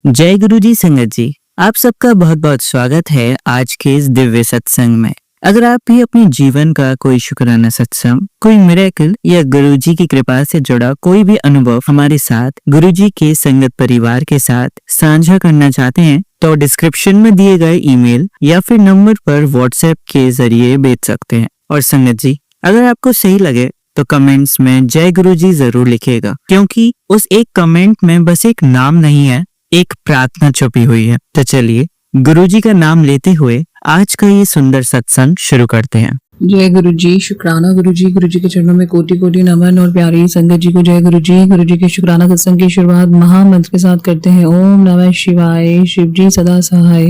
जय गुरु जी संगत जी, आप सबका बहुत बहुत स्वागत है आज के इस दिव्य सत्संग में। अगर आप भी अपने जीवन का कोई शुक्राना सत्संग, कोई मिरेकल या गुरु जी की कृपा से जुड़ा कोई भी अनुभव हमारे साथ गुरु जी के संगत परिवार के साथ साझा करना चाहते हैं तो डिस्क्रिप्शन में दिए गए ईमेल या फिर नंबर पर व्हाट्सएप के जरिए भेज सकते हैं। और संगत जी, अगर आपको सही लगे तो कमेंट्स में जय गुरु जी जरूर लिखिएगा, क्योंकि उस एक कमेंट में बस एक नाम नहीं है, एक प्रार्थना छुपी हुई है। तो चलिए गुरुजी का नाम लेते हुए आज का ये सुंदर सत्संग शुरू करते हैं। जय गुरु जी, शुक्राना गुरु जी के चरणों में कोटि कोटि नमन। और प्यारी संगत जी को जय गुरु जी के शुक्राना सत्संग की शुरुआत महामंत्र के साथ करते हैं। ओम नमः शिवाय, शिव जी सदा सहाय।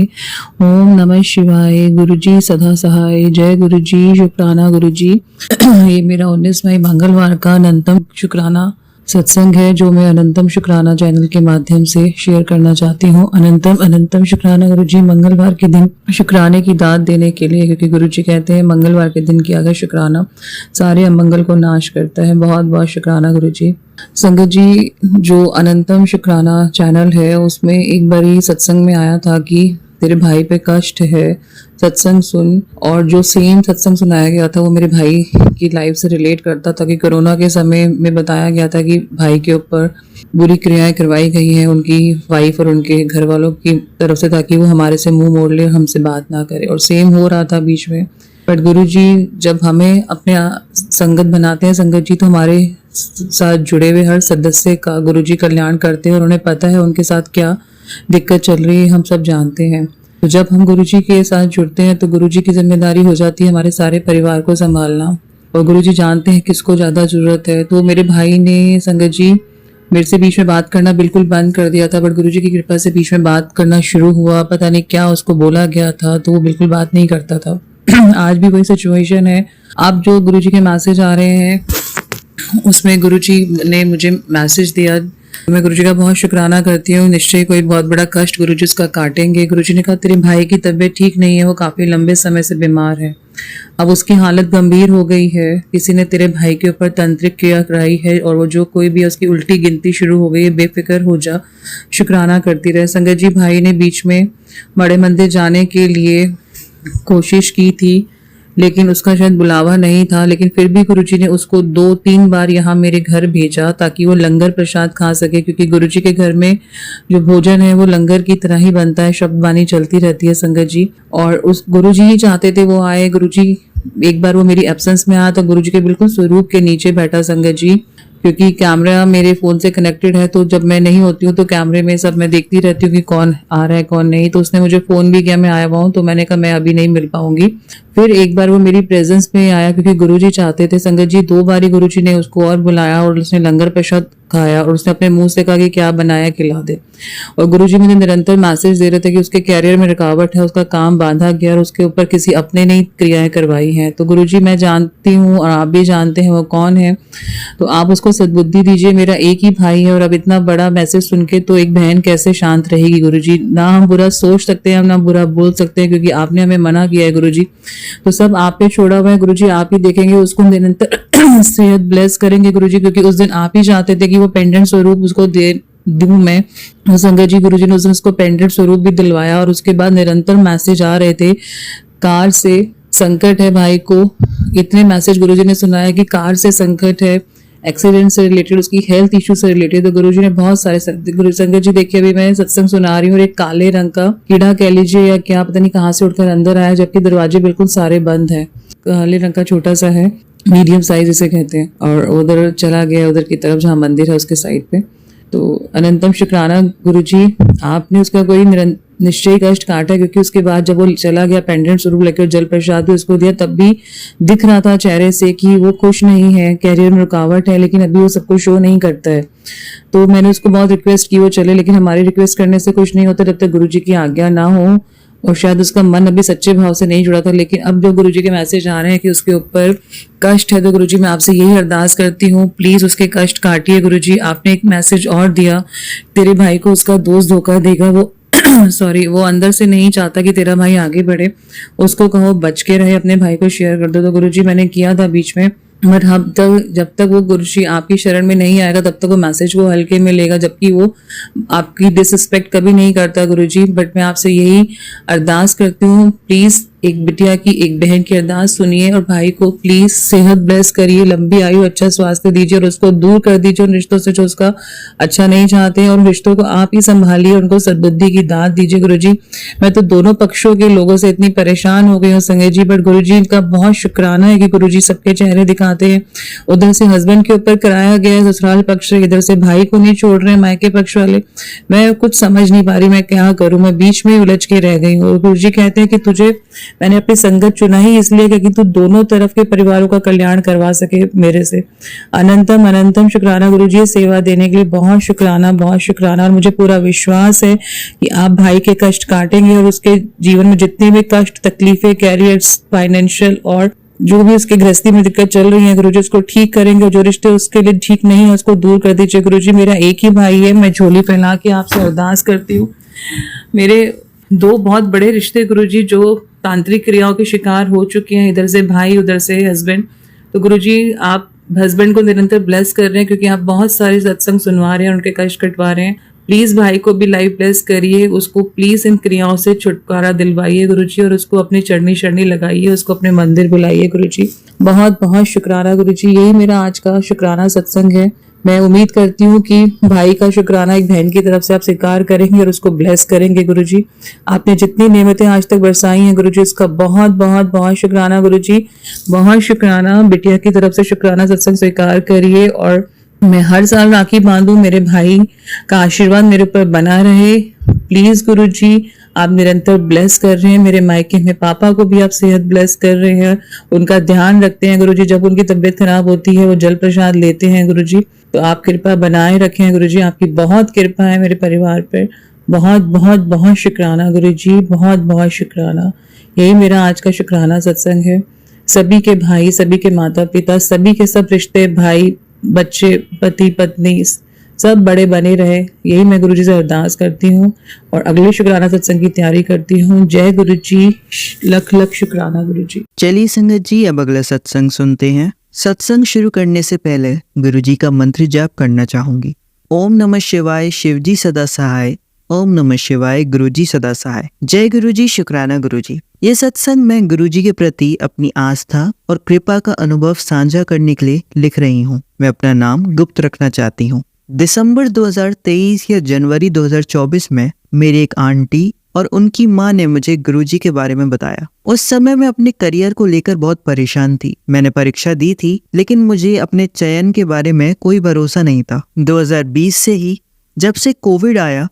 ओम नमः शिवाय, गुरु जी सदा सहाय। जय गुरु जी, शुक्राना गुरु जी। ये मेरा 19वां मंगलवार का अनंतम शुक्राना सत्संग है जो मैं अनंतम शुक्राना चैनल के माध्यम से शेयर करना चाहती हूँ। अनंतम शुक्राना गुरु जी मंगलवार के दिन शुक्राने की दाद देने के लिए, क्योंकि गुरु जी कहते हैं मंगलवार के दिन किया गया शुक्राना सारे अमंगल को नाश करता है। बहुत बहुत शुक्राना गुरु जी। संगत जी, जो अनंतम शुक्राना चैनल है उसमें एक बारी सत्संग में आया था कि तेरे भाई पे कष्ट है, सत्संग सुन। और जो सेम सत्संग सुनाया गया था वो मेरे भाई की लाइफ से रिलेट करता था कि कोरोना के समय में बताया गया था कि भाई के ऊपर बुरी क्रियाएं करवाई गई हैं उनकी वाइफ और उनके घर वालों की तरफ से, ताकि वो हमारे से मुंह मोड़ ले, हमसे बात ना करे। और सेम हो रहा था बीच में। बट गुरु जी जब हमें अपने संगत बनाते हैं, संगत जी तो हमारे साथ जुड़े हुए हर सदस्य का गुरु जी कल्याण करते हैं और उन्हें पता है उनके साथ क्या दिक्कत चल रही है, हम सब जानते हैं। तो जब हम गुरु जी के साथ जुड़ते हैं तो गुरु जी की जिम्मेदारी हो जाती है हमारे सारे परिवार को संभालना। और गुरु जी जानते हैं किसको ज़्यादा ज़रूरत है। तो मेरे भाई ने, संगत जी, मेरे से बीच में बात करना बिल्कुल बंद कर दिया था। बट गुरु जी की कृपा से बीच में बात करना शुरू हुआ। पता नहीं क्या उसको बोला गया था तो वो बिल्कुल बात नहीं करता था। आज भी वही सिचुएशन है। आप जो गुरु जी के मैसेज आ रहे हैं उसमें गुरु जी ने मुझे मैसेज दिया, मैं गुरुजी का बहुत शुक्राना करती हूँ। निश्चय कोई बहुत बड़ा कष्ट गुरुजी उसका काटेंगे। गुरुजी ने कहा तेरे भाई की तबीयत ठीक नहीं है, वो काफी लंबे समय से बीमार है, अब उसकी हालत गंभीर हो गई है। किसी ने तेरे भाई के ऊपर तांत्रिक क्रिया कराई है और वो जो कोई भी उसकी उल्टी गिनती शुरू हो गई है। बेफिक्र हो जा, शुक्राना करती रहे। संगत जी, भाई ने बीच में बड़े मंदिर जाने के लिए कोशिश की थी लेकिन उसका शायद बुलावा नहीं था। लेकिन फिर भी गुरुजी ने उसको 2-3 बार यहाँ मेरे घर भेजा ताकि वो लंगर प्रसाद खा सके, क्योंकि गुरुजी के घर में जो भोजन है वो लंगर की तरह ही बनता है, शब्द वाणी चलती रहती है संगत जी। और उस गुरुजी ही चाहते थे वो आए। गुरुजी एक बार वो मेरी एब्सेंस में आया तो गुरुजी के बिल्कुल स्वरूप के नीचे बैठा संगत जी, क्योंकि कैमरा मेरे फोन से कनेक्टेड है तो जब मैं नहीं होती हूँ तो कैमरे में सब मैं देखती रहती हूँ कि कौन आ रहा है कौन नहीं। तो उसने मुझे फोन भी किया मैं आया हुआ हूँ, तो मैंने कहा मैं अभी नहीं मिल पाऊंगी। फिर एक बार वो मेरी प्रेजेंस में आया क्योंकि गुरुजी चाहते थे। संगत जी, 2 बारी गुरुजी ने उसको और बुलाया और उसने लंगर प्रसाद खाया और उसने अपने मुंह से कहा कि क्या बनाया खिला दे। और गुरुजी मुझे निरंतर मैसेज दे रहे थे कि उसके कैरियर में रुकावट है, उसका काम बांधा गया और उसके ऊपर किसी अपने ने क्रियाएं करवाई हैं। तो गुरुजी, मैं जानती हूँ और आप भी जानते हैं वो कौन है, तो आप उसको सद्बुद्धि दीजिए। मेरा एक ही भाई है और अब इतना बड़ा मैसेज सुन के तो एक बहन कैसे शांत रहेगी गुरुजी। ना हम बुरा सोच सकते हैं, ना बुरा बोल सकते हैं, क्योंकि आपने हमें मना किया है गुरुजी। तो सब आप पे छोड़ा हुआ है गुरुजी, आप ही देखेंगे उसको निरंतर सेहत ब्लेस करेंगे गुरुजी, क्योंकि उस दिन आप ही चाहते थे कि वो पेंडेंट स्वरूप उसको दे दूं मैं। संगत जी, गुरुजी ने उस दिन उसको पेंडेंट स्वरूप भी दिलवाया। और उसके बाद निरंतर मैसेज आ रहे थे, कार से संकट है भाई को। इतने मैसेज गुरुजी ने सुनाया कि कार से संकट है, एक्सीडेंट से रिलेटेड, उसकी हेल्थ इश्यू से रिलेटेड। तो गुरुजी ने बहुत सारे गुरु संगत जी, देखिए अभी मैं सत्संग सुना रही हूँ और एक काले रंग का कीड़ा कह लीजिए या क्या पता नहीं कहाँ से उठकर अंदर आया, जबकि दरवाजे बिल्कुल सारे बंद है। काले रंग का छोटा सा है, मीडियम साइज इसे कहते हैं, और उधर चला गया उधर की तरफ जहाँ मंदिर है उसके साइड पे। तो अनंतम शुक्राना गुरुजी, आपने उसका कोई निश्चय कष्ट काटा, क्योंकि उसके बाद जब वो चला गया पेंडेंट स्वरूप लेकर जल प्रसाद भी उसको दिया, तब भी दिख रहा था चेहरे से कि वो खुश नहीं है, कैरियर में रुकावट है, लेकिन अभी वो सब कुछ शो नहीं करता है। तो मैंने उसको बहुत रिक्वेस्ट की वो चले, लेकिन हमारी रिक्वेस्ट करने से कुछ नहीं होता जब तक गुरुजी की आज्ञा ना हो। और शायद उसका मन अभी सच्चे भाव से नहीं जुड़ा था। लेकिन अब जो गुरुजी के मैसेज आ रहे हैं कि उसके ऊपर कष्ट है, तो गुरुजी मैं आपसे यही अरदास करती हूँ, प्लीज उसके कष्ट काटिए गुरुजी। आपने एक मैसेज और दिया, तेरे भाई को उसका दोस्त धोखा देगा, वो सॉरी वो अंदर से नहीं चाहता कि तेरा भाई आगे बढ़े, उसको कहो बच के रहे, अपने भाई को शेयर कर दो। तो गुरुजी मैंने किया था बीच में बट हम तक जब तक वो गुरुजी आपकी शरण में नहीं आएगा तब तक वो मैसेज को हल्के में लेगा, जबकि वो आपकी डिसरिस्पेक्ट कभी नहीं करता गुरुजी। बट मैं आपसे यही अरदास करती हूँ, प्लीज एक बिटिया की, एक बहन की अरदास सुनिए और भाई को प्लीज सेहत ब्लेस करिए, लंबी आयु, अच्छा स्वास्थ्य दीजिए और उसको दूर कर दीजिए उन रिश्तों से जो उसका अच्छा नहीं चाहते हैं, और रिश्तों को आप ही संभालिए, उनको सद्बुद्धि की दात दीजिए गुरुजी। मैं तो दोनों पक्षों के लोगों से इतनी परेशान हो गई हूँ संजय जी, बट गुरुजी इनका बहुत शुक्राना है कि गुरुजी सबके चेहरे दिखाते हैं। उधर से हस्बैंड के ऊपर कराया गया है ससुराल पक्ष से, इधर से भाई को नहीं छोड़ रहे हैं मायके पक्ष वाले। मैं कुछ समझ नहीं पा रही मैं क्या करूं, मैं बीच में ही उलझ के रह गई हूँ। गुरुजी कहते हैं कि तुझे मैंने अपनी संगत चुना ही इसलिए क्योंकि तू दोनों तरफ के परिवारों का कल्याण करवा सके मेरे से। अनंतम अनंतम शुक्राना गुरुजी, सेवा देने के लिए बहुत शुक्राना, बहुत शुक्राना। और मुझे पूरा विश्वास है कि आप भाई के कष्ट काटेंगे और उसके जीवन में जितने भी कष्ट, तकलीफें, कैरियर, फाइनेंशियल और जो भी उसके गृहस्थी में दिक्कत चल रही है गुरुजी उसको ठीक करेंगे, और जो रिश्ते उसके लिए ठीक नहीं है उसको दूर कर दीजिए गुरुजी। मेरा एक ही भाई है, मैं झोली पहना के आपसे अरदास करती हूँ। मेरे दो बहुत बड़े रिश्ते गुरुजी जो तांत्रिक क्रियाओं के शिकार हो चुके हैं, इधर से भाई उधर से हस्बैंड। तो गुरुजी आप हस्बैंड को निरंतर ब्लेस कर रहे हैं क्योंकि आप बहुत सारे सत्संग सुनवा रहे हैं, उनके कष्ट कटवा रहे हैं। प्लीज भाई को भी लाइव ब्लेस करिए, उसको प्लीज इन क्रियाओं से छुटकारा दिलवाइए गुरुजी, और उसको अपनी चढ़नी शरणी लगाइए, उसको अपने मंदिर बुलाइए गुरुजी। बहुत बहुत शुक्राना गुरुजी, यही मेरा आज का शुक्राना सत्संग है। मैं उम्मीद करती हूँ कि भाई का शुक्राना एक बहन की तरफ से आप स्वीकार करेंगे और उसको ब्लेस करेंगे गुरुजी। आपने जितनी नेमतें आज तक बरसाई हैं गुरुजी उसका बहुत बहुत बहुत शुक्राना गुरुजी, बहुत शुक्राना। बिटिया की तरफ से शुक्राना सत्संग स्वीकार करिए और मैं हर साल राखी बांधूं, मेरे भाई का आशीर्वाद मेरे ऊपर बना रहे। प्लीज गुरुजी आप निरंतर ब्लेस कर रहे हैं, मेरे मायके में पापा को भी आप सेहत ब्लेस कर रहे हैं, उनका ध्यान रखते हैं गुरुजी। जब उनकी तबीयत खराब होती है वो जल प्रसाद लेते हैं गुरुजी, तो आप कृपा बनाए रखें गुरुजी। आपकी बहुत कृपा है मेरे परिवार पर, बहुत बहुत बहुत शुक्राना गुरुजी, बहुत बहुत शुक्राना। यही मेरा आज का शुक्राना सत्संग है। सभी के भाई, सभी के माता पिता, सभी के सब रिश्ते, भाई बच्चे, पति पत्नी सब बड़े बने रहे, यही मैं गुरुजी से अरदास करती हूँ और अगले शुक्राना सत्संग की तैयारी करती हूँ। जय गुरुजी, लख लख शुक्राना गुरुजी। चलिए संगत जी, अब अगला सत्संग सुनते हैं। सत्संग शुरू करने से पहले गुरुजी का मंत्र जाप करना चाहूंगी। ओम नमः शिवाय, शिवजी सदा सहाय। ओम नमः शिवाय, गुरुजी सदा सहाय। जय गुरुजी, शुक्राना गुरुजी। ये सत्संग मैं गुरुजी के प्रति अपनी आस्था और कृपा का अनुभव साझा करने के लिए लिख रही हूँ। मैं अपना नाम गुप्त रखना चाहती हूँ। दिसंबर 2023 या जनवरी 2024 में मेरी एक आंटी और उनकी माँ ने मुझे गुरुजी के बारे में बताया। उस समय मैं अपने करियर को लेकर बहुत परेशान थी। मैंने परीक्षा दी थी लेकिन मुझे अपने चयन के बारे में कोई भरोसा नहीं था। 2020 से ही जब से कोविड आया,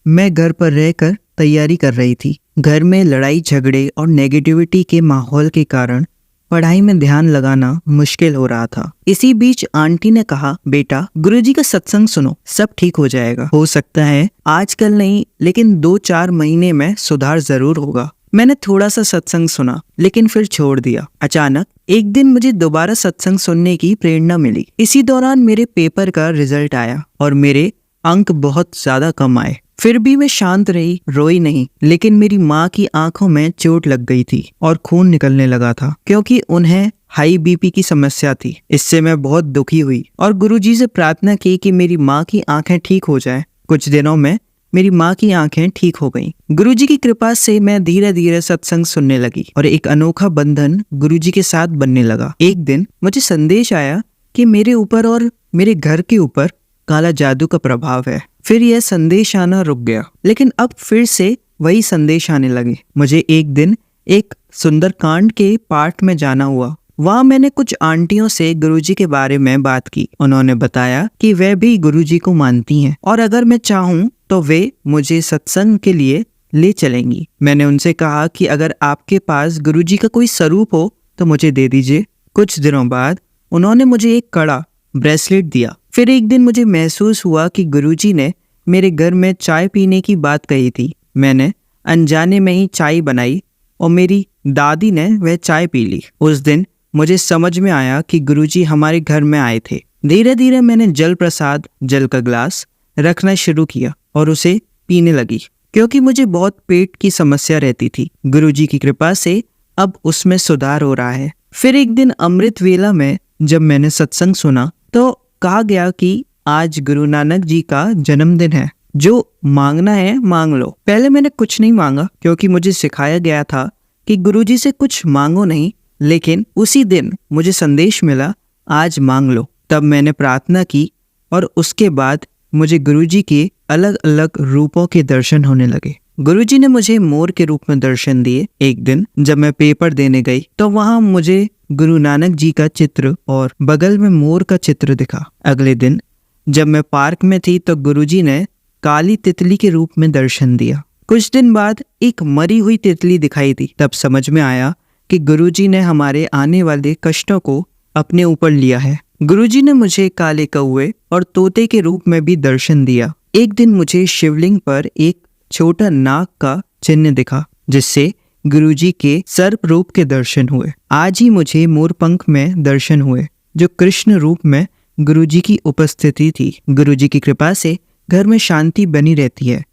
मैं घर पर रहकर तैयारी कर रही थी। घर में लड़ाई झगड़े और नेगेटिविटी के माहौल के कारण पढ़ाई में ध्यान लगाना मुश्किल हो रहा था। इसी बीच आंटी ने कहा, बेटा गुरुजी का सत्संग सुनो, सब ठीक हो जाएगा। हो सकता है आजकल नहीं लेकिन 2-4 महीने में सुधार जरूर होगा। मैंने थोड़ा सा सत्संग सुना लेकिन फिर छोड़ दिया। अचानक एक दिन मुझे दोबारा सत्संग सुनने की प्रेरणा मिली। इसी दौरान मेरे पेपर का रिजल्ट आया और मेरे अंक बहुत ज्यादा कम आए। फिर भी मैं शांत रही, रोई नहीं। लेकिन मेरी माँ की आंखों में चोट लग गई थी और खून निकलने लगा था क्योंकि उन्हें हाई बीपी की समस्या थी। इससे मैं बहुत दुखी हुई और गुरुजी से प्रार्थना की कि मेरी माँ की आंखें ठीक हो जाएं। कुछ दिनों में मेरी माँ की आंखें ठीक हो गईं। गुरुजी की कृपा से मैं धीरे धीरे सत्संग सुनने लगी और एक अनोखा बंधन गुरुजी के साथ बनने लगा। एक दिन मुझे संदेश आया कि मेरे ऊपर और मेरे घर के ऊपर काला जादू का प्रभाव है। फिर यह संदेश आना रुक गया, लेकिन अब फिर से वही संदेश आने लगे। मुझे एक दिन एक सुंदरकांड के पाठ में जाना हुआ। वहाँ मैंने कुछ आंटियों से गुरुजी के बारे में बात की। उन्होंने बताया कि वे भी गुरुजी को मानती हैं और अगर मैं चाहूँ तो वे मुझे सत्संग के लिए ले चलेंगी। मैंने उनसे कहा कि अगर आपके पास गुरुजी का कोई स्वरूप हो तो मुझे दे दीजिए। कुछ दिनों बाद उन्होंने मुझे एक कड़ा ब्रेसलेट दिया। फिर एक दिन मुझे महसूस हुआ कि गुरुजी ने मेरे घर में चाय पीने की बात कही थी। मैंने अनजाने में ही चाय बनाई और मेरी दादी ने वह चाय पी ली। उस दिन मुझे समझ में आया कि गुरुजी हमारे घर में आए थे। धीरे धीरे मैंने जल प्रसाद, जल का ग्लास रखना शुरू किया और उसे पीने लगी क्योंकि मुझे बहुत पेट की समस्या रहती थी। गुरुजी की कृपा से अब उसमें सुधार हो रहा है। फिर एक दिन अमृत वेला में जब मैंने सत्संग सुना तो कहा गया कि आज गुरु नानक जी का जन्मदिन है, जो मांगना है मांग लो। पहले मैंने कुछ नहीं मांगा क्योंकि मुझे सिखाया गया था कि गुरुजी से कुछ मांगो नहीं, लेकिन उसी दिन मुझे संदेश मिला आज मांग लो। तब मैंने प्रार्थना की और उसके बाद मुझे गुरुजी के अलग अलग रूपों के दर्शन होने लगे। गुरुजी ने मुझे मोर के रूप में दर्शन दिए। एक दिन जब मैं पेपर देने गई तो वहां मुझे गुरु नानक जी का चित्र और बगल में मोर का चित्र दिखा। अगले दिन जब मैं पार्क में थी तो गुरुजी ने काली तितली के रूप में दर्शन दिया। कुछ दिन बाद एक मरी हुई तितली दिखाई दी। तब समझ में आया कि गुरुजी ने हमारे आने वाले कष्टों को अपने ऊपर लिया है। गुरुजी ने मुझे काले कौवे और तोते के रूप में भी दर्शन दिया। एक दिन मुझे शिवलिंग पर एक छोटा नाग का चिन्ह दिखा, जिससे गुरुजी के सर्प रूप के दर्शन हुए। आज ही मुझे मोरपंख में दर्शन हुए, जो कृष्ण रूप में गुरुजी की उपस्थिति थी। गुरुजी की कृपा से घर में शांति बनी रहती है।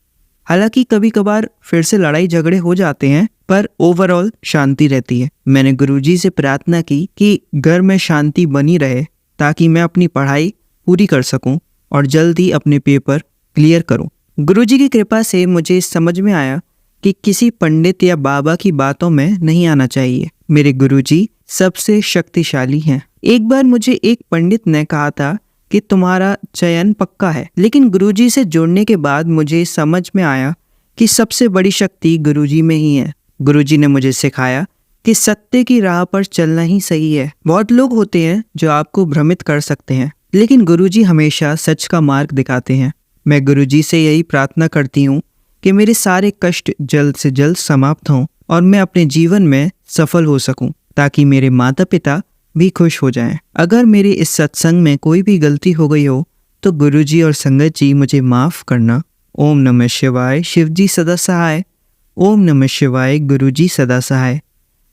हालांकि कभी कभार फिर से लड़ाई झगड़े हो जाते हैं, पर ओवरऑल शांति रहती है। मैंने गुरुजी से प्रार्थना की कि घर में शांति बनी रहे ताकि मैं अपनी पढ़ाई पूरी कर सकूं और जल्दी अपने पेपर क्लियर करूं। गुरुजी की कृपा से मुझे समझ में आया कि किसी पंडित या बाबा की बातों में नहीं आना चाहिए। मेरे गुरुजी सबसे शक्तिशाली हैं। एक बार मुझे एक पंडित ने कहा था कि तुम्हारा चयन पक्का है, लेकिन गुरुजी से जुड़ने के बाद मुझे समझ में आया कि सबसे बड़ी शक्ति गुरुजी में ही है। गुरुजी ने मुझे सिखाया कि सत्य की राह पर चलना ही सही है। बहुत लोग होते हैं जो आपको भ्रमित कर सकते हैं, लेकिन गुरुजी हमेशा सच का मार्ग दिखाते हैं। मैं गुरुजी से यही प्रार्थना करती हूँ कि मेरे सारे कष्ट जल्द से जल्द समाप्त हों और मैं अपने जीवन में सफल हो सकूं, ताकि मेरे माता पिता भी खुश हो जाएं। अगर मेरे इस सत्संग में कोई भी गलती हो गई हो तो गुरुजी और संगत जी मुझे माफ करना। ओम नमः शिवाय। शिवजी सदा सहाय। ओम नमः शिवाय। गुरुजी सदा सहाय।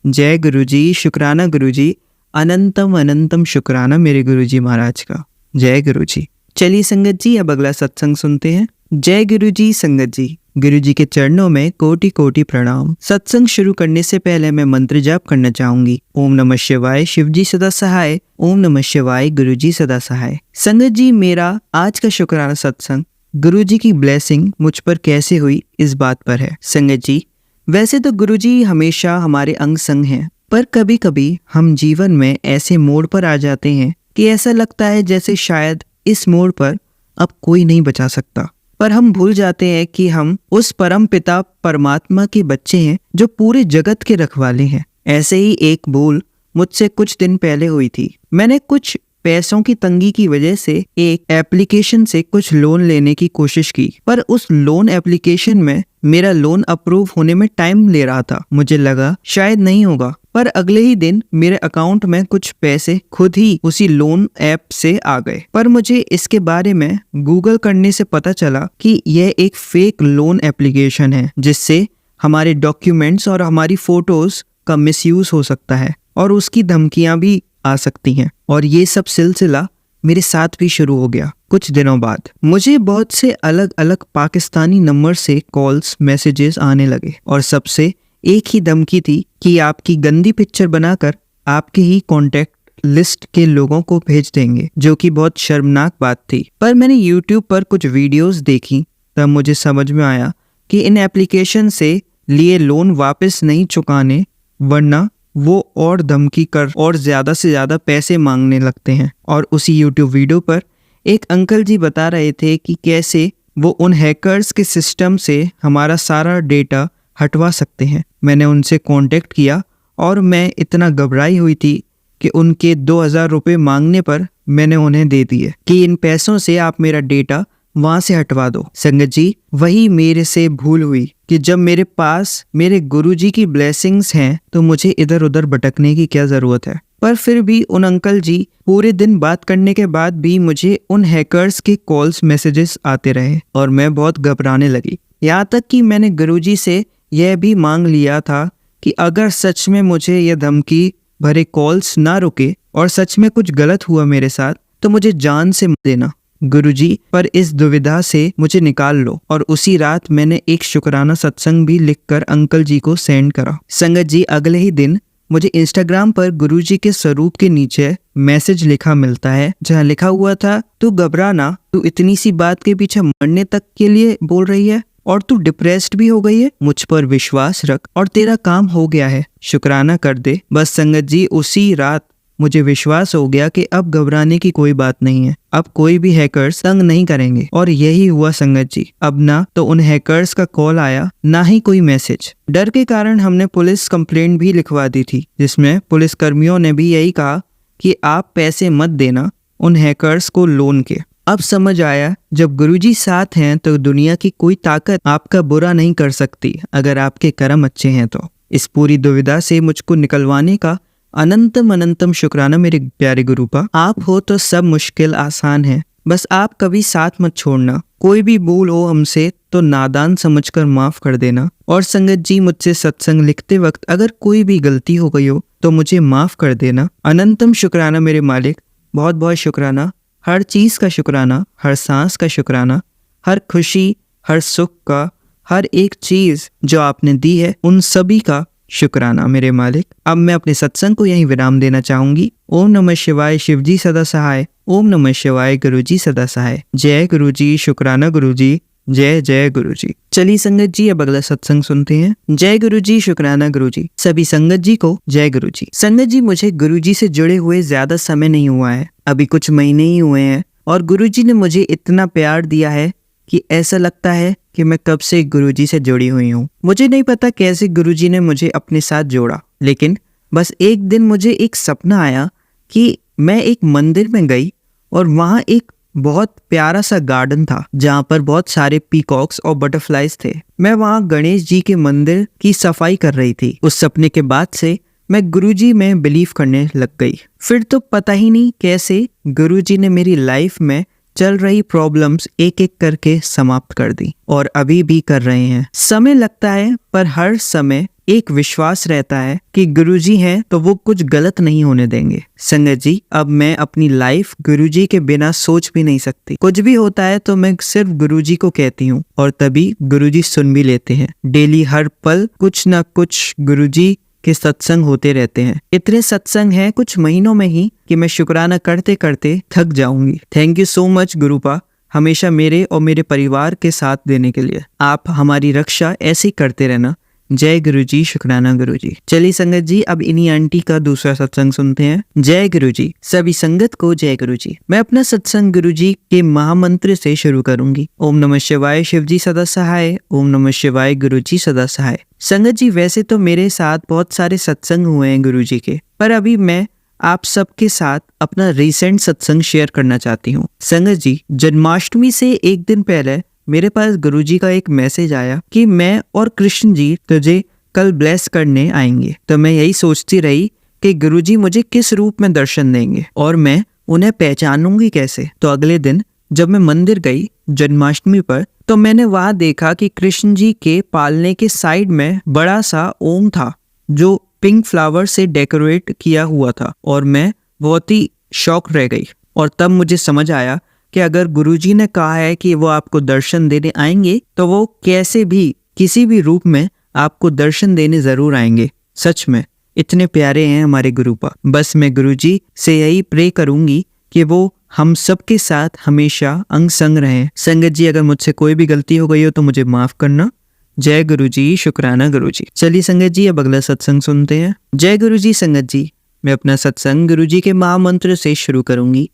जय गुरुजी। शुक्राना गुरुजी। अनंतम अनंतम शुक्राना मेरे गुरुजी महाराज का। जय गुरुजी। चलिए संगत जी, अब अगला सत्संग सुनते हैं। जय गुरुजी। संगत जी, गुरुजी के चरणों में कोटि कोटि प्रणाम। सत्संग शुरू करने से पहले मैं मंत्र जाप करना चाहूंगी। ओम नमः शिवाय। शिवजी सदा सहाय। ओम नमः शिवाय। गुरुजी सदा सहाय। संगत जी, मेरा आज का शुक्राना सत्संग गुरुजी की ब्लेसिंग मुझ पर कैसे हुई इस बात पर है। संगत जी, वैसे तो गुरुजी हमेशा हमारे अंग संग हैं, पर कभी कभी हम जीवन में ऐसे मोड़ पर आ जाते हैं कि ऐसा लगता है जैसे शायद इस मोड़ पर अब कोई नहीं बचा सकता। पर हम भूल जाते हैं कि हम उस परम पिता परमात्मा के बच्चे हैं जो पूरे जगत के रखवाले हैं। ऐसे ही एक भूल मुझसे कुछ दिन पहले हुई थी। मैंने कुछ पैसों की तंगी की वजह से एक एप्लीकेशन से कुछ लोन लेने की कोशिश की, पर उस लोन एप्लीकेशन में मेरा लोन अप्रूव होने में टाइम ले रहा था। मुझे लगा शायद नहीं होगा, पर अगले ही दिन मेरे अकाउंट में कुछ पैसे खुद ही उसी लोन ऐप से आ गए। पर मुझे इसके बारे में गूगल करने से पता चला कि यह एक फेक लोन एप्लीकेशन है, जिससे हमारे डॉक्यूमेंट्स और हमारी फोटोज का मिसयूज हो सकता है और उसकी धमकियां भी आ सकती हैं। और ये सब सिलसिला मेरे साथ भी शुरू हो गया। कुछ दिनों बाद मुझे बहुत से अलग अलग पाकिस्तानी नंबर से कॉल्स मैसेजेस आने लगे और सबसे एक ही धमकी थी कि आपकी गंदी पिक्चर बनाकर आपके ही कॉन्टेक्ट लिस्ट के लोगों को भेज देंगे, जो कि बहुत शर्मनाक बात थी। पर मैंने YouTube पर कुछ वीडियोस देखी, तब मुझे समझ में आया कि इन एप्लीकेशन से लिए लोन वापस नहीं चुकाने, वरना वो और धमकी कर और ज्यादा से ज्यादा पैसे मांगने लगते हैं। और उसी YouTube वीडियो पर एक अंकल जी बता रहे थे कि कैसे वो उन हैकर्स के सिस्टम से हमारा सारा डेटा हटवा सकते हैं। मैंने उनसे कांटेक्ट किया और मैं इतना घबराई हुई थी कि उनके 2000 रुपये मांगने पर मैंने उन्हें दे दिए कि इन पैसों से आप मेरा डेटा वहां से हटवा दो। संगत जी, वही मेरे से भूल हुई कि जब मेरे पास मेरे गुरुजी की ब्लेसिंग्स हैं तो मुझे इधर उधर भटकने की क्या जरूरत है। पर फिर भी उन अंकल जी पूरे दिन बात करने के बाद भी मुझे उन हैकर्स के कॉल्स मैसेजेस आते रहे और मैं बहुत घबराने लगी। यहाँ तक कि मैंने गुरुजी से यह भी मांग लिया था कि अगर सच में मुझे यह धमकी भरे कॉल्स ना रुके और सच में कुछ गलत हुआ मेरे साथ तो मुझे जान से देना गुरुजी, पर इस दुविधा से मुझे निकाल लो। और उसी रात मैंने एक शुक्राना सत्संग भी लिखकर अंकल जी को सेंड करा। संगत जी, अगले ही दिन मुझे इंस्टाग्राम पर गुरुजी के स्वरूप के नीचे मैसेज लिखा मिलता है, जहाँ लिखा हुआ था, तू घबरा ना, तू इतनी सी बात के पीछे मरने तक के लिए बोल रही है और तू डिप्रेस्ड भी हो गई है। मुझ पर विश्वास रख और तेरा काम हो गया है, शुक्राना कर दे। बस संगत जी, उसी रात मुझे विश्वास हो गया कि अब घबराने की कोई बात नहीं है, अब कोई भी हैकर्स तंग नहीं करेंगे। और यही हुआ संगत जी। अब ना तो उन हैकर्स का कॉल आया, ना ही कोई मैसेज। डर के कारण हमने पुलिस कंप्लेंट भी लिखवा दी थी, जिसमें पुलिस कर्मियों ने भी यही कहा कि आप पैसे मत देना उन हैकर्स को लोन के। अब समझ आया, जब गुरुजी साथ हैं तो दुनिया की कोई ताकत आपका बुरा नहीं कर सकती, अगर आपके कर्म अच्छे हैं तो। इस पूरी दुविधा से मुझको निकलवाने का अनंतम अनंतम शुक्राना मेरे प्यारे गुरुपा। आप हो तो सब मुश्किल आसान है, बस आप कभी साथ मत छोड़ना। कोई भी भूल हो हमसे तो नादान समझकर माफ कर देना। और संगत जी, मुझसे सत्संग लिखते वक्त अगर कोई भी गलती हो गई हो तो मुझे माफ कर देना। अनंतम शुक्राना मेरे मालिक, बहुत बहुत शुक्राना। हर चीज का शुक्राना, हर सांस का शुक्राना, हर खुशी, हर सुख का, हर एक चीज जो आपने दी है उन सभी का शुक्राना मेरे मालिक। अब मैं अपने सत्संग को यहीं विराम देना चाहूंगी। ओम नमः शिवाय, शिवजी सदा सहाय। ओम नमः शिवाय, गुरुजी सदा सहाय। जय गुरुजी, शुक्राना गुरुजी, जय जय गुरुजी। चलिए संगत जी, अब अगला सत्संग सुनते हैं। जय गुरुजी, शुक्राना गुरुजी। सभी संगत जी को जय गुरुजी। संगत जी, मुझे गुरुजी से जुड़े हुए ज्यादा समय नहीं हुआ है, अभी कुछ महीने ही हुए हैं, और गुरुजी ने मुझे इतना प्यार दिया है कि ऐसा लगता है कि मैं कब से गुरुजी से जुड़ी हुई हूँ। मुझे नहीं पता कैसे गुरुजी ने मुझे अपने साथ जोड़ा, लेकिन बस एक दिन मुझे एक सपना आया कि मैं एक मंदिर में गई और वहाँ एक बहुत प्यारा सा गार्डन था जहाँ पर बहुत सारे पीकॉक्स और बटरफ्लाईज थे। मैं वहाँ गणेश जी के मंदिर की सफाई कर रही थी। उस सपने के बाद से मैं गुरुजी में बिलीव करने लग गई। फिर तो पता ही नहीं कैसे गुरुजी ने मेरी लाइफ में चल रही प्रॉब्लम्स एक एक करके समाप्त कर दी, और अभी भी कर रहे हैं। समय लगता है, पर हर समय एक विश्वास रहता है कि गुरुजी हैं तो वो कुछ गलत नहीं होने देंगे। संगत जी, अब मैं अपनी लाइफ गुरुजी के बिना सोच भी नहीं सकती। कुछ भी होता है तो मैं सिर्फ गुरुजी को कहती हूँ और तभी गुरुजी सुन भी लेते हैं। डेली हर पल कुछ न कुछ गुरुजी के सत्संग होते रहते हैं। इतने सत्संग हैं कुछ महीनों में ही कि मैं शुक्राना करते करते थक जाऊंगी। थैंक यू सो मच गुरुपा, हमेशा मेरे और मेरे परिवार के साथ देने के लिए। आप हमारी रक्षा ऐसे ही करते रहना। जय गुरुजी, शुक्राना गुरुजी। चलिए संगत जी, अब इन्हीं आंटी का दूसरा सत्संग सुनते हैं। जय गुरुजी। सभी संगत को जय गुरुजी। मैं अपना सत्संग गुरुजी के महामंत्र से शुरू करूंगी। ओम नमः शिवाय, शिवजी सदा सहाय। ओम नमः शिवाय, गुरुजी सदा सहाय। संगत जी, वैसे तो मेरे साथ बहुत सारे सत्संग हुए हैं गुरुजी के, पर अभी मैं आप सबके साथ अपना रिसेंट सत्संग शेयर करना चाहती हूँ। संगत जी, जन्माष्टमी से एक दिन पहले मेरे पास गुरुजी का एक मैसेज आया कि मैं और कृष्ण जी तुझे कल ब्लेस करने आएंगे। तो मैं यही सोचती रही कि गुरुजी मुझे किस रूप में दर्शन देंगे और मैं उन्हें पहचानूंगी कैसे। तो अगले दिन जब मैं मंदिर गई जन्माष्टमी पर, तो मैंने वहां देखा कि कृष्ण जी के पालने के साइड में बड़ा सा ओम था जो पिंक फ्लावर से डेकोरेट किया हुआ था, और मैं बहुत ही शॉक रह गई। और तब मुझे समझ आया कि अगर गुरुजी ने कहा है कि वो आपको दर्शन देने आएंगे तो वो कैसे भी किसी भी रूप में आपको दर्शन देने जरूर आएंगे। सच में इतने प्यारे हैं हमारे गुरुपा। बस मैं गुरुजी से यही प्रे करूंगी कि वो हम सबके साथ हमेशा अंग संग रहें। संगत जी, अगर मुझसे कोई भी गलती हो गई हो तो मुझे माफ करना। जय गुरुजी, शुक्राना गुरुजी। चलिए संगत जी, अब अगला सत्संग सुनते हैं। जय गुरुजी। संगत जी, मैं अपना सत्संग गुरुजी के महामंत्र से शुरू करूंगी।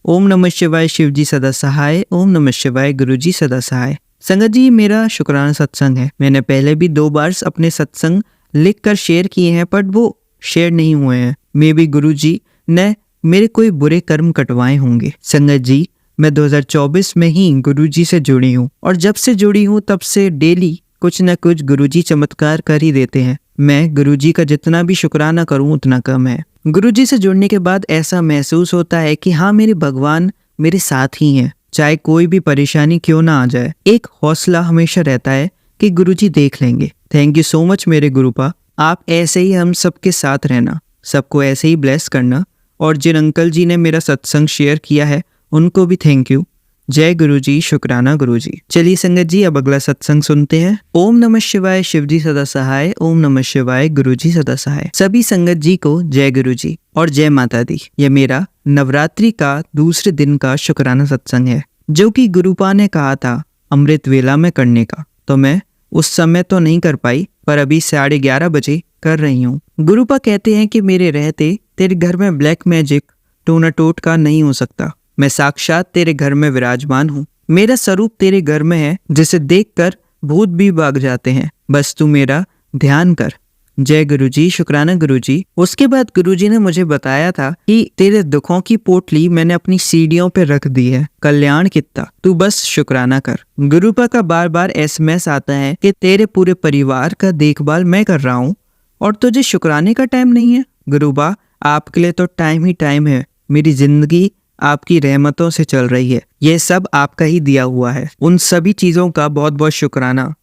ओम नमः शिवाय, शिवजी सदा सहाय। ओम नमः शिवाय, गुरुजी सदा सहाय। संगत जी, मेरा शुक्राना सत्संग है। मैंने पहले भी 2 बार अपने सत्संग लिख कर शेयर किए हैं, बट वो शेयर नहीं हुए हैं। मे बी गुरुजी ने मेरे कोई बुरे कर्म कटवाए होंगे। संगत जी, मैं 2024 में ही गुरुजी से जुड़ी हूँ, और जब से जुड़ी हूँ तब से डेली कुछ न कुछ गुरुजी चमत्कार कर ही देते हैं। मैं गुरुजी का जितना भी शुक्राना करूँ उतना कम है। गुरुजी से जुड़ने के बाद ऐसा महसूस होता है कि हाँ, मेरे भगवान मेरे साथ ही हैं, चाहे कोई भी परेशानी क्यों ना आ जाए। एक हौसला हमेशा रहता है कि गुरुजी देख लेंगे। थैंक यू सो मच मेरे गुरुपा। आप ऐसे ही हम सबके साथ रहना, सबको ऐसे ही ब्लेस करना। और जिन अंकल जी ने मेरा सत्संग शेयर किया है उनको भी थैंक यू। जय गुरुजी, शुक्राना गुरुजी। चलिए संगत जी, अब अगला सत्संग सुनते हैं। ओम नमः शिवाय, शिवजी सदा सहाय। ओम नमः शिवाय, गुरुजी सदा सहाय। सभी संगत जी को जय गुरुजी और जय माता दी। यह मेरा नवरात्रि का दूसरे दिन का शुक्राना सत्संग है, जो कि गुरुपा ने कहा था अमृत वेला में करने का। तो मैं उस समय तो नहीं कर पाई, पर अभी 11:30 बजे कर रही हूँ। गुरुपा कहते हैं कि मेरे रहते तेरे घर में ब्लैक मैजिक टोना टोटका नहीं हो सकता। मैं साक्षात तेरे घर में विराजमान हूँ। मेरा स्वरूप तेरे घर में है, जिसे देखकर भूत भी भाग जाते हैं। बस तू मेरा ध्यान कर। जय गुरुजी, शुक्राना गुरुजी। उसके बाद गुरुजी ने मुझे बताया था कि तेरे दुखों की पोटली मैंने अपनी सीढ़ियों पे रख दी है। कल्याण कितना, तू बस शुक्राना कर। गुरुपा का बार बार SMS आता है कि तेरे पूरे परिवार का देखभाल मैं कर रहा हूँ और तुझे शुक्राने का टाइम नहीं है। गुरुपा, आपके लिए तो टाइम ही टाइम है। मेरी जिंदगी आपकी रहमतों से चल रही है। यह सब आपका ही दिया हुआ है। उन सभी चीजों का बहुत बहुत शुक्राना,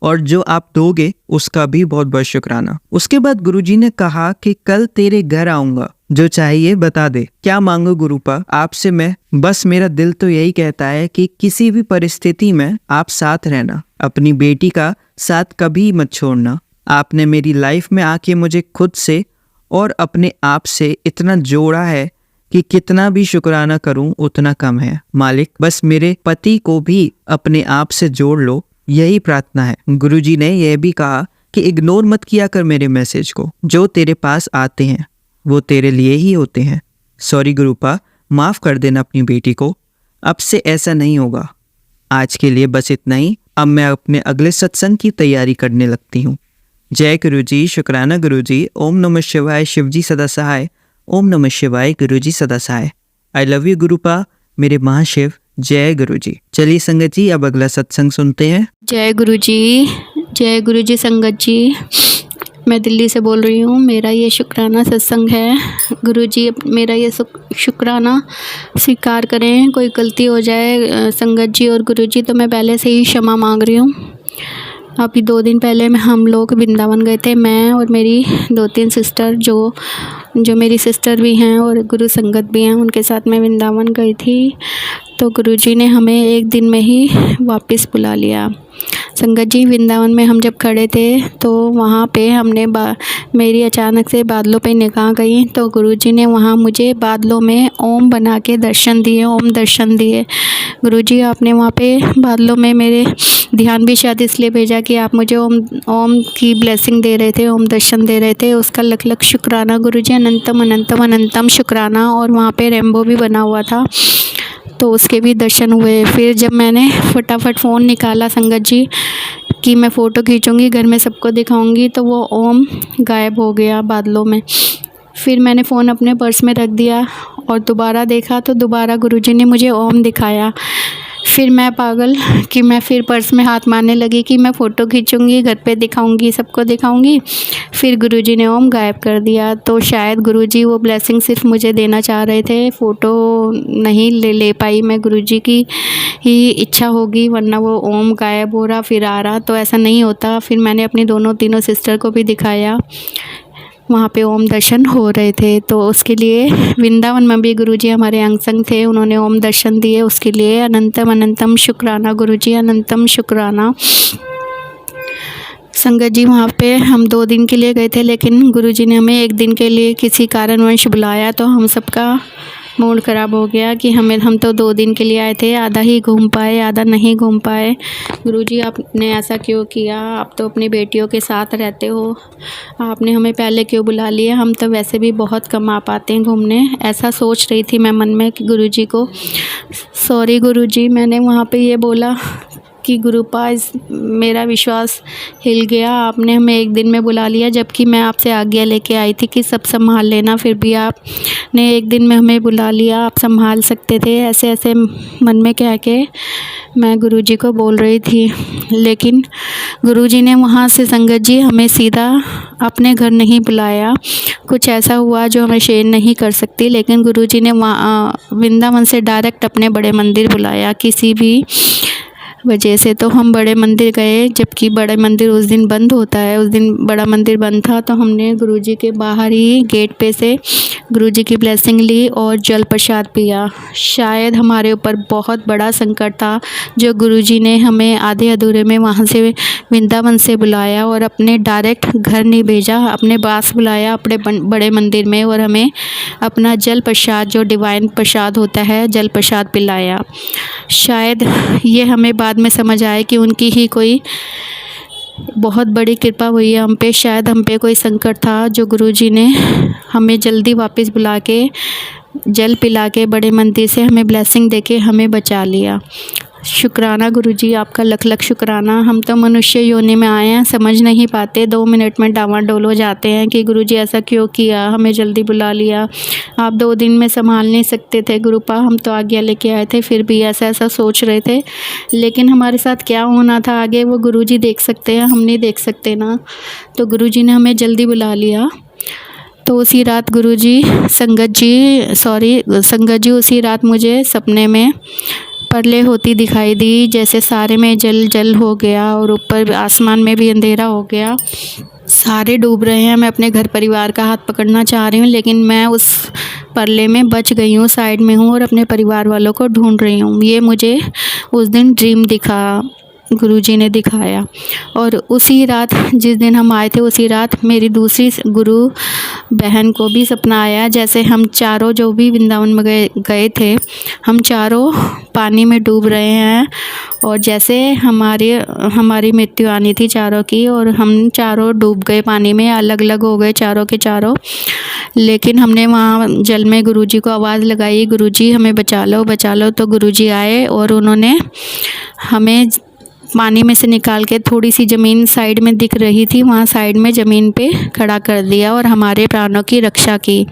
और जो आप दोगे उसका भी बहुत बहुत शुक्राना। उसके बाद गुरुजी ने कहा कि कल तेरे घर आऊंगा, जो चाहिए बता दे। क्या मांगो गुरुपा, आपसे मैं बस, मेरा दिल तो यही कहता है कि किसी भी परिस्थिति में आप साथ रहना। अपनी बेटी का साथ कभी मत छोड़ना। आपने मेरी लाइफ में आके मुझे खुद से और अपने आप से इतना जोड़ा है कि कितना भी शुक्राना करूं उतना कम है। मालिक, बस मेरे पति को भी अपने आप से जोड़ लो, यही प्रार्थना है। गुरुजी ने यह भी कहा कि इग्नोर मत किया कर मेरे मैसेज को। जो तेरे पास आते हैं वो तेरे लिए ही होते हैं। सॉरी गुरुपा, माफ कर देना अपनी बेटी को। अब से ऐसा नहीं होगा। आज के लिए बस इतना ही। अब मैं अपने अगले सत्संग की तैयारी करने लगती हूँ। जय गुरुजी, शुक्राना गुरुजी। ओम नमः शिवाय, शिवजी सदा सहाय। ओम नमः शिवाय, गुरुजी सदा सहाय। आई लव यू गुरुपा, मेरे महाशिव। जय गुरुजी। चलिए संगत जी, अब अगला सत्संग सुनते हैं। जय गुरुजी संगत जी। मैं दिल्ली से बोल रही हूँ। मेरा ये शुक्राना सत्संग है। गुरुजी, मेरा ये शुक्राना स्वीकार करें। कोई गलती हो जाए संगत जी और गुरुजी, तो मैं पहले से ही क्षमा मांग रही हूँ। अभी 2 दिन पहले हम लोग वृंदावन गए थे, मैं और मेरी 2-3 सिस्टर, जो मेरी सिस्टर भी हैं और गुरु संगत भी हैं, उनके साथ मैं वृंदावन गई थी। तो गुरुजी ने हमें 1 दिन में ही वापस बुला लिया। संगत जी, वृंदावन में हम जब खड़े थे तो वहाँ पे हमने मेरी अचानक से बादलों पे निगाह गई, तो गुरुजी ने वहाँ मुझे बादलों में ओम बना के दर्शन दिए, ओम दर्शन दिए। गुरुजी, आपने वहाँ पे बादलों में मेरे ध्यान भी शायद इसलिए भेजा कि आप मुझे ओम की ब्लेसिंग दे रहे थे, ओम दर्शन दे रहे थे। उसका लख लख शुक्राना गुरुजी, अनंतम अनंतम अनंतम शुक्राना। और वहाँ पे रेम्बो भी बना हुआ था, तो उसके भी दर्शन हुए। फिर जब मैंने फटाफट फ़ोन निकाला संगत जी कि मैं फ़ोटो खींचूंगी, घर में सबको दिखाऊंगी, तो वो ओम गायब हो गया बादलों में। फिर मैंने फ़ोन अपने पर्स में रख दिया और दोबारा देखा तो दोबारा गुरुजी ने मुझे ओम दिखाया। फिर मैं पागल कि मैं फिर पर्स में हाथ मारने लगी कि मैं फ़ोटो खींचूंगी, घर पे दिखाऊंगी, सबको दिखाऊंगी। फिर गुरुजी ने ओम गायब कर दिया। तो शायद गुरुजी वो ब्लेसिंग सिर्फ मुझे देना चाह रहे थे, फ़ोटो नहीं ले पाई मैं। गुरुजी की ही इच्छा होगी, वरना वो ओम गायब हो रहा फिर आ रहा, तो ऐसा नहीं होता। फिर मैंने अपनी तीनों सिस्टर को भी दिखाया, वहाँ पे ओम दर्शन हो रहे थे। तो उसके लिए वृंदावन में भी गुरुजी हमारे अंग संग थे, उन्होंने ओम दर्शन दिए। उसके लिए अनंतम अनंतम शुक्राना गुरुजी, अनंतम शुक्राना। संगत जी, वहाँ पे हम 2 दिन के लिए गए थे, लेकिन गुरुजी ने हमें 1 दिन के लिए किसी कारणवश बुलाया, तो हम सबका मूड ख़राब हो गया कि हम तो 2 दिन के लिए आए थे, आधा ही घूम पाए, आधा नहीं घूम पाए। गुरुजी, आपने ऐसा क्यों किया? आप तो अपनी बेटियों के साथ रहते हो, आपने हमें पहले क्यों बुला लिया? हम तो वैसे भी बहुत कम आ पाते हैं घूमने। ऐसा सोच रही थी मैं मन में कि गुरुजी को सॉरी गुरुजी, मैंने वहाँ पे ये बोला कि गुरुपास मेरा विश्वास हिल गया, आपने हमें 1 दिन में बुला लिया, जबकि मैं आपसे आज्ञा लेके आई थी कि सब संभाल लेना, फिर भी आपने 1 दिन में हमें बुला लिया, आप संभाल सकते थे। ऐसे ऐसे मन में कह के मैं गुरुजी को बोल रही थी। लेकिन गुरुजी ने वहाँ से संगत जी हमें सीधा अपने घर नहीं बुलाया। कुछ ऐसा हुआ जो मैं शेयर नहीं कर सकती, लेकिन गुरुजी ने वहाँ वृंदावन से डायरेक्ट अपने बड़े मंदिर बुलाया। किसी भी वजह से तो हम बड़े मंदिर गए, जबकि बड़े मंदिर उस दिन बंद होता है। उस दिन बड़ा मंदिर बंद था, तो हमने गुरुजी के बाहर ही गेट पे से गुरुजी की ब्लेसिंग ली और जल प्रसाद पिया। शायद हमारे ऊपर बहुत बड़ा संकट था, जो गुरुजी ने हमें आधे अधूरे में वहाँ से वृंदावन से बुलाया और अपने डायरेक्ट घर नहीं भेजा, अपने पास बुलाया अपने बड़े मंदिर में, और हमें अपना जल प्रसाद, जो डिवाइन प्रसाद होता है, जल प्रसाद पिलाया। शायद ये हमें बाद में समझ आए कि उनकी ही कोई बहुत बड़ी कृपा हुई है हम पे। शायद हम पे कोई संकट था, जो गुरुजी ने हमें जल्दी वापस बुला के जल पिला के बड़े मंदिर से हमें ब्लेसिंग देके हमें बचा लिया। शुक्राना गुरुजी, आपका लख लख शुक्राना। हम तो मनुष्य योनि में आए हैं, समझ नहीं पाते, 2 मिनट में डावाडोल हो जाते हैं कि गुरुजी ऐसा क्यों किया, हमें जल्दी बुला लिया। आप 2 दिन में संभाल नहीं सकते थे गुरुपा, हम तो आज्ञा लेके आए थे, फिर भी ऐसा ऐसा सोच रहे थे, लेकिन हमारे साथ क्या होना था आगे वो गुरुजी देख सकते हैं, हम नहीं देख सकते ना। तो गुरुजी ने हमें जल्दी बुला लिया। तो उसी रात संगत जी उसी रात मुझे सपने में परले होती दिखाई दी, जैसे सारे में जल जल हो गया और ऊपर आसमान में भी अंधेरा हो गया, सारे डूब रहे हैं। मैं अपने घर परिवार का हाथ पकड़ना चाह रही हूँ, लेकिन मैं उस परले में बच गई हूँ, साइड में हूँ और अपने परिवार वालों को ढूंढ रही हूँ। ये मुझे उस दिन ड्रीम दिखा, गुरुजी ने दिखाया। और उसी रात जिस दिन हम आए थे, उसी रात मेरी दूसरी गुरु बहन को भी सपना आया, जैसे हम चारों जो भी वृंदावन में गए थे, हम चारों पानी में डूब रहे हैं, और जैसे हमारी मृत्यु आनी थी चारों की, और हम चारों डूब गए पानी में, अलग अलग हो गए चारों के चारों। लेकिन हमने वहाँ जल में गुरुजी को आवाज़ लगाई, गुरुजी हमें बचा लो बचा लो। तो गुरुजी आए और उन्होंने हमें पानी में से निकाल के थोड़ी सी ज़मीन साइड में दिख रही थी, वहाँ साइड में ज़मीन पे खड़ा कर दिया और हमारे प्राणों की रक्षा की।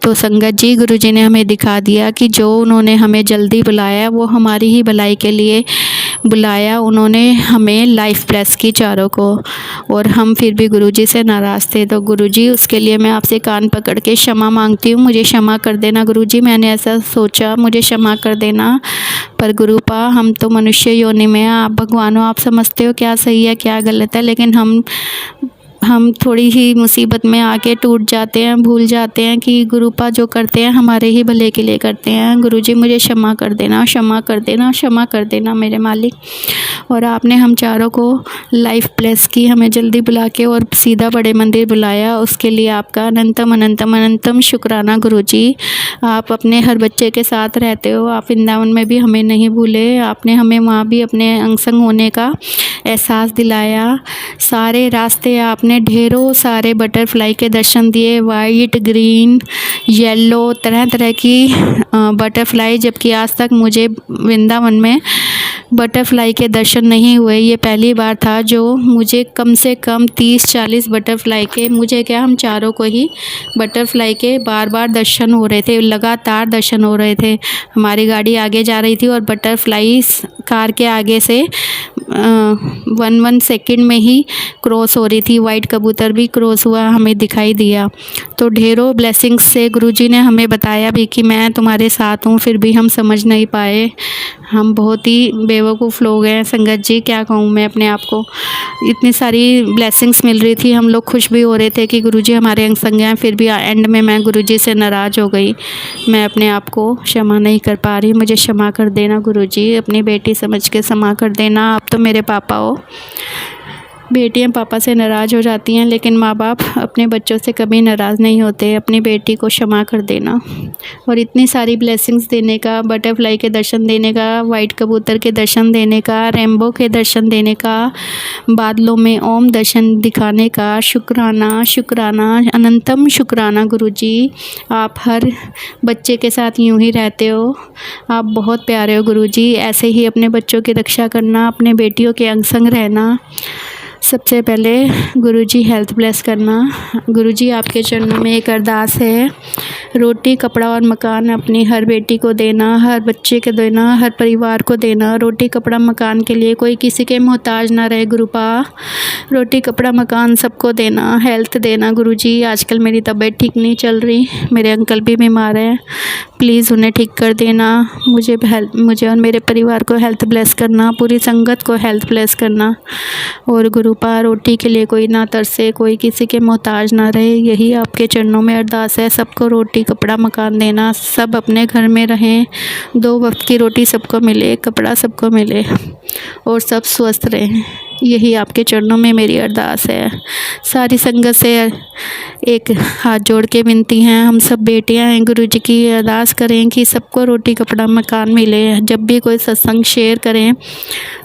तो संगत जी, गुरुजी ने हमें दिखा दिया कि जो उन्होंने हमें जल्दी बुलाया वो हमारी ही भलाई के लिए बुलाया। उन्होंने हमें लाइफ ब्लेस की चारों को, और हम फिर भी गुरुजी से नाराज़ थे। तो गुरुजी, उसके लिए मैं आपसे कान पकड़ के क्षमा मांगती हूँ, मुझे क्षमा कर देना गुरुजी, मैंने ऐसा सोचा, मुझे क्षमा कर देना। पर गुरुपा, हम तो मनुष्य योनि में हैं, आप भगवान हो, आप समझते हो क्या सही है क्या गलत है, लेकिन हम थोड़ी ही मुसीबत में आके टूट जाते हैं, भूल जाते हैं कि गुरुपा जो करते हैं हमारे ही भले के लिए करते हैं। गुरुजी, मुझे क्षमा कर देना, क्षमा कर देना, क्षमा कर देना मेरे मालिक। और आपने हम चारों को लाइफ ब्लेस की, हमें जल्दी बुला के और सीधा बड़े मंदिर बुलाया, उसके लिए आपका अनंतम अनंतम अनंतम शुक्राना गुरुजी। आप अपने हर बच्चे के साथ रहते हो, आप वृंदावन में भी हमें नहीं भूले, आपने हमें वहाँ भी अपने अंग संग होने का एहसास दिलाया। सारे रास्ते आपने ढेरों सारे बटरफ्लाई के दर्शन दिए, वाइट, ग्रीन, येलो, तरह तरह की बटरफ्लाई, जबकि आज तक मुझे वृंदावन में बटरफ्लाई के दर्शन नहीं हुए। ये पहली बार था जो मुझे कम से कम 30-40 बटरफ्लाई के, मुझे क्या, हम चारों को ही बटरफ्लाई के बार बार दर्शन हो रहे थे, लगातार दर्शन हो रहे थे। हमारी गाड़ी आगे जा रही थी और बटरफ्लाई कार के आगे से 1 सेकंड में ही क्रॉस हो रही थी। वाइट कबूतर भी क्रॉस हुआ, हमें दिखाई दिया। तो ढेरों ब्लेसिंग्स से गुरुजी ने हमें बताया भी कि मैं तुम्हारे साथ हूँ, फिर भी हम समझ नहीं पाए, हम बहुत ही बेवकूफ़ लोग हैं संगत जी, क्या कहूँ मैं अपने आप को। इतनी सारी ब्लेसिंग्स मिल रही थी, हम लोग खुश भी हो रहे थे कि गुरुजी हमारे अंग संग हैं, फिर भी एंड में मैं गुरुजी से नाराज़ हो गई। मैं अपने आप को क्षमा नहीं कर पा रही, मुझे क्षमा कर देना गुरुजी, अपनी बेटी समझ के क्षमा कर देना। आप तो मेरे पापा हो, बेटियां पापा से नाराज़ हो जाती हैं, लेकिन माँ बाप अपने बच्चों से कभी नाराज़ नहीं होते। अपनी बेटी को क्षमा कर देना। और इतनी सारी ब्लेसिंग्स देने का, बटरफ्लाई के दर्शन देने का, वाइट कबूतर के दर्शन देने का, रेनबो के दर्शन देने का, बादलों में ओम दर्शन दिखाने का, शुक्राना शुक्राना अनंतम शुक्राना गुरुजी। आप हर बच्चे के साथ यूं ही रहते हो, आप बहुत प्यारे हो गुरुजी। ऐसे ही अपने बच्चों की रक्षा करना, अपने बेटियों के अंग संग रहना। सबसे पहले गुरुजी हेल्थ ब्लेस करना। गुरुजी, आपके चरणों में एक अरदास है, रोटी, कपड़ा और मकान अपनी हर बेटी को देना, हर बच्चे को देना, हर परिवार को देना। रोटी, कपड़ा, मकान के लिए कोई किसी के मोहताज ना रहे गुरुपा। रोटी कपड़ा मकान सबको देना, हेल्थ देना गुरुजी। आजकल मेरी तबीयत ठीक नहीं चल रही, मेरे अंकल भी बीमार हैं, प्लीज़ उन्हें ठीक कर देना। मुझे और मेरे परिवार को हेल्थ ब्लेस करना, पूरी संगत को हेल्थ ब्लेस करना। और गुरुपा रोटी के लिए कोई ना तरसे, कोई किसी के मोहताज ना रहे, यही आपके चरणों में अरदास है। सबको रोटी कपड़ा मकान देना, सब अपने घर में रहें, 2 वक्त की रोटी सबको मिले, कपड़ा सबको मिले और सब स्वस्थ रहें, यही आपके चरणों में मेरी अरदास है। सारी संगत से एक हाथ जोड़ के विनती हैं, हम सब बेटियां हैं, गुरुजी की अरदास करें कि सबको रोटी कपड़ा मकान मिले। जब भी कोई सत्संग शेयर करें,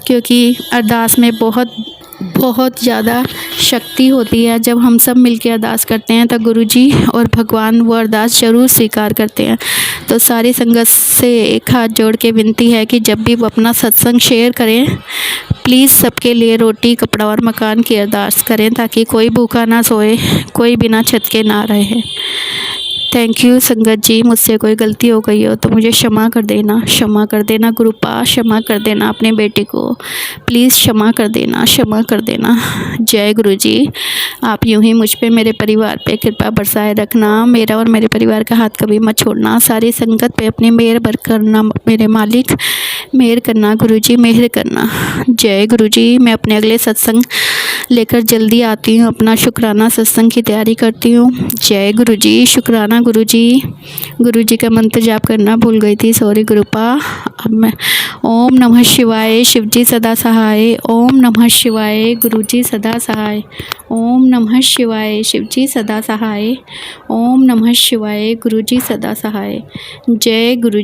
क्योंकि अरदास में बहुत ज़्यादा शक्ति होती है। जब हम सब मिलकर अरदास करते हैं तो गुरुजी और भगवान वो अरदास ज़रूर स्वीकार करते हैं। तो सारी संगत से एक हाथ जोड़ के विनती है कि जब भी वो अपना सत्संग शेयर करें, प्लीज़ सबके लिए रोटी कपड़ा और मकान की अरदास करें, ताकि कोई भूखा ना सोए, कोई बिना छत के ना रहे। थैंक यू संगत जी, मुझसे कोई गलती हो गई हो तो मुझे क्षमा कर देना गुरुपा, क्षमा कर देना अपने बेटे को, प्लीज़ क्षमा कर देना। जय गुरु जी। आप यूं ही मुझ पे, मेरे परिवार पे कृपा बरसाए रखना, मेरा और मेरे परिवार का हाथ कभी मत छोड़ना। सारी संगत पे अपनी मेहर बर करना, मेरे मालिक मेहर करना, गुरु जी मेहर करना। जय गुरु जी। मैं अपने अगले सत्संग लेकर जल्दी आती हूँ, अपना शुक्राना सत्संग की तैयारी करती हूँ। जय गुरु जी। शुक्राना गुरु जी का मंत्र जाप करना भूल गई थी, सॉरी गुरुपा। अब मैं ओम नमः शिवाय, शिव जी सदा सहाय। ओम नमः शिवाय, गुरु जी सदा सहाय। ओम नमः शिवाय, शिव जी सदा सहाय। ओम नमः शिवाय, गुरु जी सदा सहाय। जय गुरु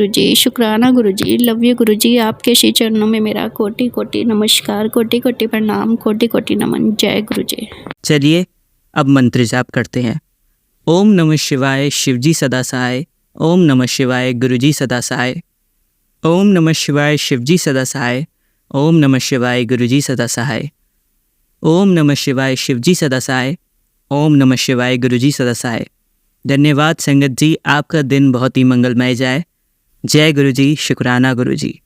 जी। शुक्राना गुरु जी, लव यू गुरु जी। आपके श्री चरणों में मेरा कोटि कोटि नमस्कार, कोटि कोटि प्रणाम, कोटि कोटि नमन। जय गुरु जी। चलिए अब मंत्र जाप करते हैं। ओम नमः शिवाय, शिव जी सदा सहाय। ओम नमः शिवाय, गुरु जी सदा सहाय। ओम नमः शिवाय, शिव जी सदा सहाय। ओम नमः शिवाय, गुरु जी सदा सहाय। ओम नमः शिवाय, शिव जी सदा सहाय। ओम नमः शिवाय, गुरु जी सदा सहाय। धन्यवाद संगत जी, आपका दिन बहुत ही मंगलमय जाए। जय गुरु जी। शुक्राना गुरु जी।